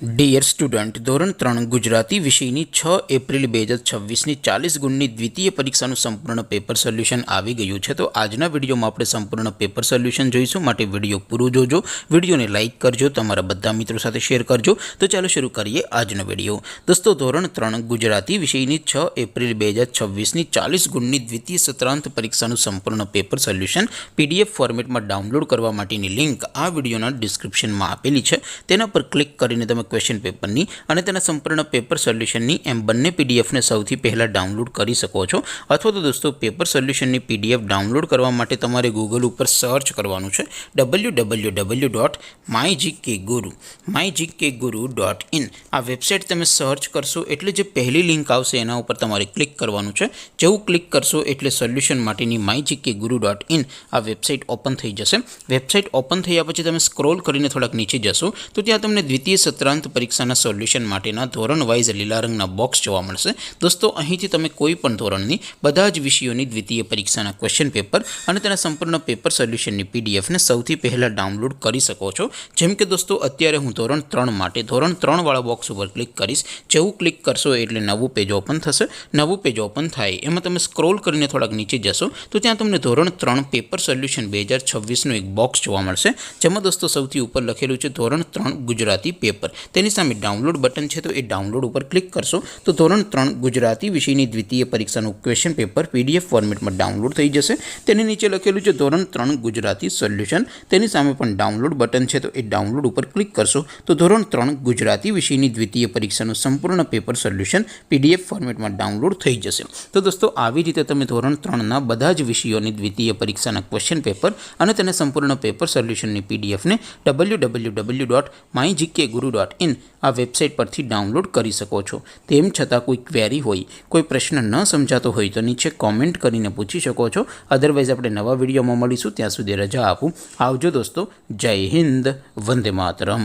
Dear student, ધોરણ 3 ગુજરાતી વિષયની 6 April 2026ની 40 ગુણની દ્વિતીય પરીક્ષાનું સંપૂર્ણ પેપર સોલ્યુશન આવી ગયું છે। તો આજના વિડીયોમાં આપણે સંપૂર્ણ પેપર સોલ્યુશન જોઈશું, માટે વિડીયો પૂરો જોજો, વિડીયોને લાઇક કરજો, તમારા બધા મિત્રો સાથે શેર કરજો। તો ચાલો શરૂ કરીએ આજનો વિડીયો। દોસ્તો, ધોરણ 3 ગુજરાતી વિષયની 6 એપ્રિલ 2026ની 40 ગુણની દ્વિતીય સત્રાંત પરીક્ષાનું સંપૂર્ણ પેપર સોલ્યુશન PDF ફોર્મેટમાં ડાઉનલોડ કરવા માટેની લિંક આ વિડીયોના ડિસ્ક્રિપ્શનમાં આપેલી છે। તેના પર ક્લિક કરીને તમે ક્વેશ્ચન પેપરની અને તેના સંપૂર્ણ પેપર સોલ્યુશનની એમ બંને પીડીએફને સૌથી પહેલાં ડાઉનલોડ કરી શકો છો। અથવા તો દોસ્તો, પેપર સોલ્યુશનની પીડીએફ ડાઉનલોડ કરવા માટે તમારે ગૂગલ ઉપર સર્ચ કરવાનું છે www.mygkguru.in। આ વેબસાઇટ તમે સર્ચ કરશો એટલે જે પહેલી લિંક આવશે એના ઉપર તમારે ક્લિક કરવાનું છે। જેવું ક્લિક કરશો એટલે સોલ્યુશન માટેની mygkguru.in આ વેબસાઇટ ઓપન થઈ જશે। વેબસાઇટ ઓપન થયા પછી તમે સ્ક્રોલ કરીને થોડાક નીચે જશો તો ત્યાં તમને દ્વિતીય સત્રાંત પરીક્ષાના સોલ્યુશન માટેના ધોરણ વાઇઝ લીલા રંગના બોક્સ જોવા મળશે। દોસ્તો, અહીંથી તમે કોઈ પણ ધોરણની બધા જ વિષયોની દ્વિતીય પરીક્ષાના ક્વેશ્ચન પેપર અને તેના સંપૂર્ણ પેપર સોલ્યુશનની પીડીએફને સૌથી પહેલાં ડાઉનલોડ કરી શકો છો। જેમ કે દોસ્તો, અત્યારે હું ધોરણ 3 માટે ધોરણ 3 વાળા બોક્સ ઉપર ક્લિક કરીશ। જેવું ક્લિક કરશો એટલે નવું પેજ ઓપન થશે। નવું પેજ ઓપન થાય એમાં તમે સ્ક્રોલ કરીને થોડાક નીચે જશો તો ત્યાં તમને ધોરણ 3 પેપર સોલ્યુશન 2026નું એક બોક્સ જોવા મળશે, જેમાં દોસ્તો સૌથી ઉપર લખેલું છે ધોરણ 3 ગુજરાતી પેપર। તેની સામે ડાઉનલોડ બટન છે, તો એ ડાઉનલોડ ઉપર ક્લિક કરશો તો ધોરણ 3 ગુજરાતી વિષયની દ્વિતીય પરીક્ષાનું ક્વેશ્ચન પેપર PDF ફોર્મેટમાં ડાઉનલોડ થઈ જશે। તેની નીચે લખેલું છે ધોરણ 3 ગુજરાતી સોલ્યુશન, તેની સામે પણ ડાઉનલોડ બટન છે, તો એ ડાઉનલોડ ઉપર ક્લિક કરશો તો ધોરણ 3 ગુજરાતી વિષયની દ્વિતીય પરીક્ષાનું સંપૂર્ણ પેપર સોલ્યુશન PDF ફોર્મેટમાં ડાઉનલોડ થઈ જશે। તો દોસ્તો, આવી રીતે તમે ધોરણ 3ના બધા જ વિષયોની દ્વિતીય પરીક્ષાના ક્વેશ્ચન પેપર અને તેના સંપૂર્ણ પેપર સોલ્યુશનની પીડીએફને www.mygkguru.in આ વેબસાઇટ પરથી ડાઉનલોડ કરી શકો છો। તેમ છતાં કોઈ ક્વેરી હોય, કોઈ પ્રશ્ન ન સમજાતો હોય તો નીચે કોમેન્ટ કરીને પૂછી શકો છો। અધરવાઇઝ આપણે નવા વિડીયોમાં મળીશું, ત્યાં સુધી રજા આપું। આવજો દોસ્તો, જય હિન્દ, વંદે માતરમ।